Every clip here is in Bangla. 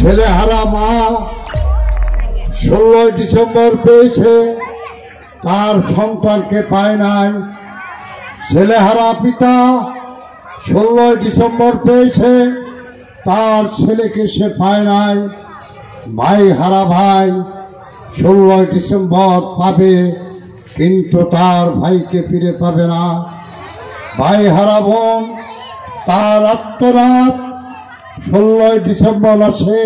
ছেলেহারা মা 16 ডিসেম্বর পেয়েছে, তার সন্তানকে পায় নাই। ছেলেহারা পিতা 16 ডিসেম্বর পেয়েছে, তার ছেলেকে সে পায় নাই। ভাই হারা ভাই 16 ডিসেম্বর পাবে, কিন্তু তার ভাইকে ফিরে পাবে না। ভাই হারা বোন তার আত্মনাথ 16 ডিসেম্বর আসে,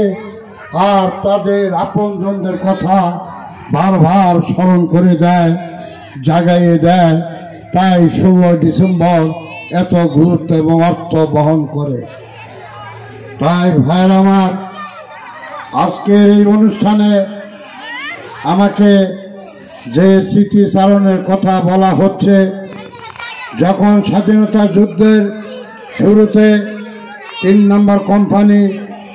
আর তাদের আপনজনদের কথা বারবার স্মরণ করে দেয়, জাগাইয়ে দেয়। তাই 16 ডিসেম্বর এত গুরুত্ব এবং অর্থ বহন করে। তাই ভাইয়ের আমার, আজকের এই অনুষ্ঠানে আমাকে যে স্মৃতিচারণের কথা বলা হচ্ছে, যখন স্বাধীনতা যুদ্ধের শুরুতে 3 নম্বর কোম্পানি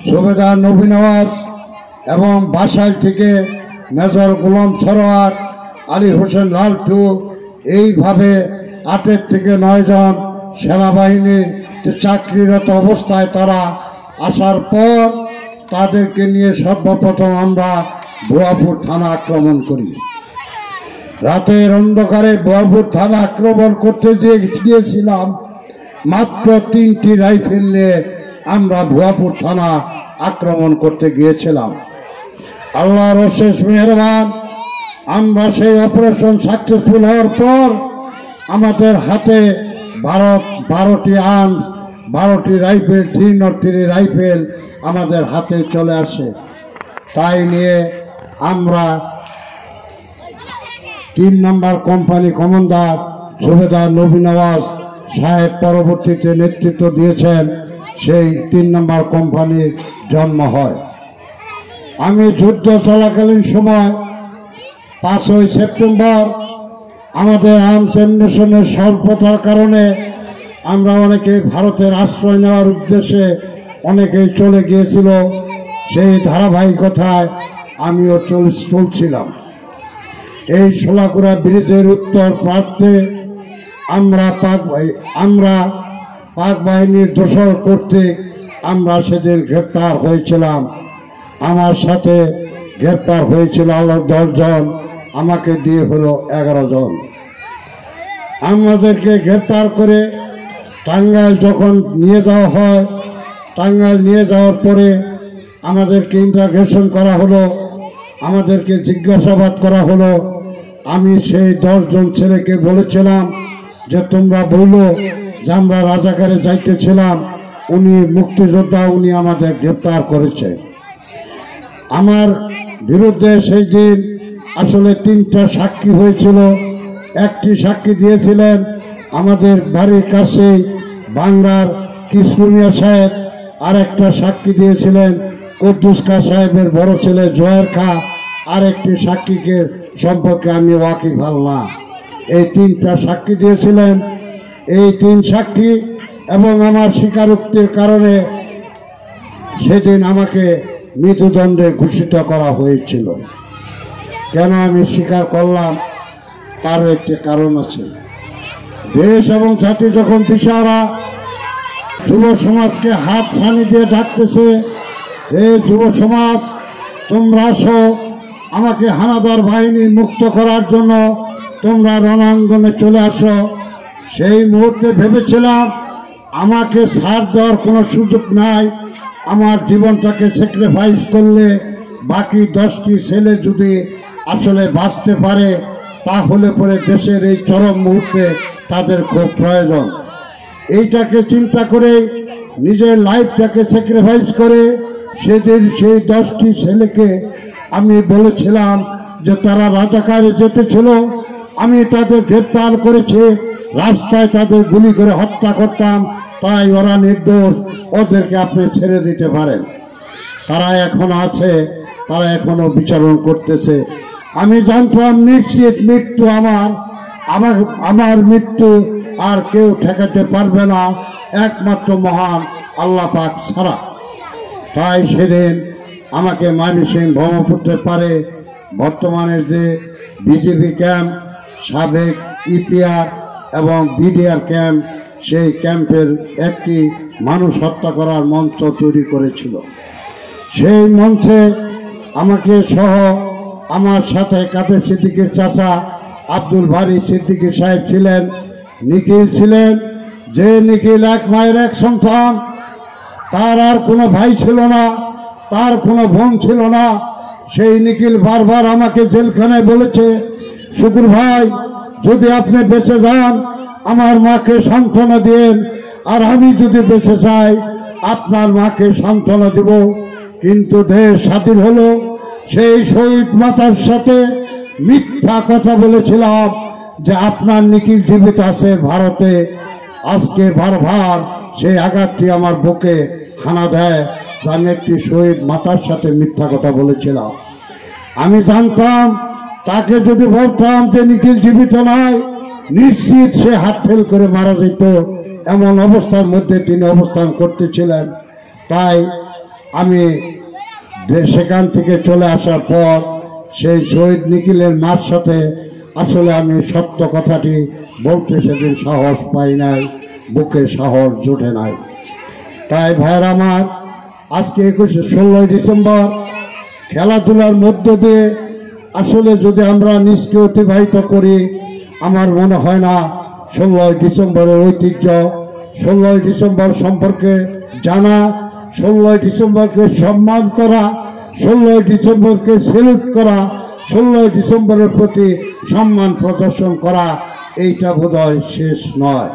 সুবেদার নবী নওয়াজ এবং বাসাইল থেকে মেজর গোলাম সরোয়ার, আলী হোসেন লালটু, এইভাবে 8 থেকে 9 জন সেনাবাহিনীর চাকরিরত অবস্থায় তারা আসার পর তাদেরকে নিয়ে সর্বপ্রথম আমরা ভুয়াপুর থানা আক্রমণ করি। রাতের অন্ধকারে ভুয়াপুর থানা আক্রমণ করতে গিয়েছিলাম। মাত্র 3টি রাইফেল নিয়ে আমরা ভুয়াপুর থানা আক্রমণ করতে গিয়েছিলাম। আল্লাহর অশেষ মেহেরবান, আমরা সেই অপারেশন সাকসেসফুল হওয়ার পর আমাদের হাতে 12টি আর্মস, 12টি রাইফেল, 303 রাইফেল আমাদের হাতে চলে আসে। তাই নিয়ে আমরা 3 নম্বর কোম্পানি কমান্ডার সুবেদার নবী নওয়াজ সাহেব পরবর্তীতে নেতৃত্ব দিয়েছেন, সেই 3 নম্বর কোম্পানির জন্ম হয়। আমি যুদ্ধ চলাকালীন সময় 5ই সেপ্টেম্বর আমাদের আর্মস অ্যামিউনিশনের স্বল্পতার কারণে আমরা অনেকে ভারতের আশ্রয় নেওয়ার উদ্দেশ্যে অনেকেই চলে গিয়েছিল। সেই ধারাবাহিকতায় আমিও চলছিলাম। এই সোলাকুড়া ব্রিজের উত্তর প্রান্তে আমরা পাক বাহিনীর দোসর করতে আমরা সেদিন গ্রেপ্তার হয়েছিলাম। আমার সাথে গ্রেপ্তার হয়েছিল আরো 10 জন, আমাকে দিয়ে হলো 11 জন। আমাদেরকে গ্রেপ্তার করে টাঙ্গাইল যখন নিয়ে যাওয়া হয়, টাঙ্গাইল নিয়ে যাওয়ার পরে আমাদেরকে ইন্টারোগেশন করা হলো, আমাদেরকে জিজ্ঞাসাবাদ করা হলো। আমি সেই 10 জন ছেলেকে বলেছিলাম যে তোমরা বললো যে আমরা রাজাকারে যাইতেছিলাম, উনি মুক্তিযোদ্ধা, উনি আমাদের গ্রেপ্তার করেছে। আমার বিরুদ্ধে সেই দিন আসলে 3টা সাক্ষী হয়েছিল। একটি সাক্ষী দিয়েছিলেন আমাদের বাড়ির কাছে বাংলার কৃষ্ণমিয়া সাহেব, আর একটা সাক্ষী দিয়েছিলেন কুদ্দুস খা সাহেবের বড় ছেলে জোয়ার খা, আর একটি সাক্ষীকে সম্পর্কে আমি ওয়াকিফ না। এই 3টা সাক্ষী দিয়েছিলেন। এই 3 সাক্ষী এবং আমার স্বীকারোক্তির কারণে সেদিন আমাকে মৃত্যুদণ্ডে ঘোষিত করা হয়েছিল। কেন আমি স্বীকার করলাম, তার একটি কারণ আছে। দেশ এবং জাতি যখন দিশাহারা, যুব সমাজকে হাত ছানি দিয়ে ডাকতেছে, এই যুব সমাজ তোমরা আসো, আমাকে হানাদার বাহিনী মুক্ত করার জন্য তোমরা রণাঙ্গনে চলে আসো। সেই মুহূর্তে ভেবেছিলাম আমাকে ছাড় দেওয়ার কোনো সুযোগ নাই। আমার জীবনটাকে স্যাক্রিফাইস করলে বাকি 10টি ছেলে যদি আসলে বাঁচতে পারে, তাহলে পরে দেশের এই চরম মুহূর্তে তাদের খুব প্রয়োজন। এইটাকে চিন্তা করে নিজের লাইফটাকে স্যাক্রিফাইস করে সেদিন সেই 10টি ছেলেকে আমি বলেছিলাম যে তারা রাজাকারে যেতেছিল, আমি তাদের গ্রেপ্তার করেছি, রাস্তায় তাদের গুলি করে হত্যা করতাম, তাই ওরা নির্দোষ, ওদেরকে আপনি ছেড়ে দিতে পারেন। তারা এখন আছে, তারা এখনো বিচারণ করতেছে। আমি জানতাম নিশ্চিত মৃত্যু আমার মৃত্যু আর কেউ ঠেকাতে পারবে না, একমাত্র মহান আল্লাহ পাক ছাড়া। তাই সেদিন আমাকে ময়মনসিংহ ব্রহ্মপুত্রের পারে বর্তমানের যে বিজেপি ক্যাম্প, সাবেক ইপিআর এবং বিডিআর ক্যাম্প, সেই ক্যাম্পের একটি মানুষ হত্যা করার মঞ্চ তৈরি করেছিল। সেই মঞ্চে আমাকে সহ আমার সাথে কাদের সিদ্দিকীর চাচা আব্দুল বারী সিদ্দিকী সাহেব ছিলেন, নিখিল ছিলেন। যে নিখিল এক মায়ের এক সন্তান, তার আর কোনো ভাই ছিল না, তার কোনো বোন ছিল না। সেই নিখিল বারবার আমাকে জেলখানায় বলেছে, শুকুর ভাই যদি আপনি বেঁচে যান আমার মাকে সান্ত্বনা দিয়েন, আর আমি যদি বেঁচে যাই আপনার মাকে সান্ত্বনা দিব। কিন্তু দেশ স্বাধীন হলো, সেই শহীদ মাতার সাথে মিথ্যা কথা বলেছিলাম যে আপনার নিখিল জীবিত আছে ভারতে। আজকে বারবার সেই আঘাতটি আমার বুকে হানা দেয়। আমি একটি শহীদ মাতার সাথে মিথ্যা কথা বলেছিলাম। আমি জানতাম তাকে যদি বলতাম যে নিখিল জীবিত নয়, নিশ্চিত সে হাত ফেল করে মারা যেত। এমন অবস্থার মধ্যে তিনি অবস্থান করতেছিলেন। তাই আমি সেখান থেকে চলে আসার পর সেই শহীদ নিখিলের মার সাথে আসলে আমি সত্য কথাটি বলতে সেদিন সাহস পাই নাই, বুকে সাহস জোটে নাই। তাই ভাইয়ের আমার, আজকে 16 ডিসেম্বর খেলাধুলার মধ্য দিয়ে আসলে যদি আমরা নিজকে অতিবাহিত করি, আমার মনে হয় না 16 ডিসেম্বরের ঐতিহ্য, 16 ডিসেম্বর সম্পর্কে জানা, 16 ডিসেম্বরকে সম্মান করা, 16 ডিসেম্বরকে সেলুট করা, 16 ডিসেম্বরের প্রতি সম্মান প্রদর্শন করা, এইটা বোধহয় শেষ নয়।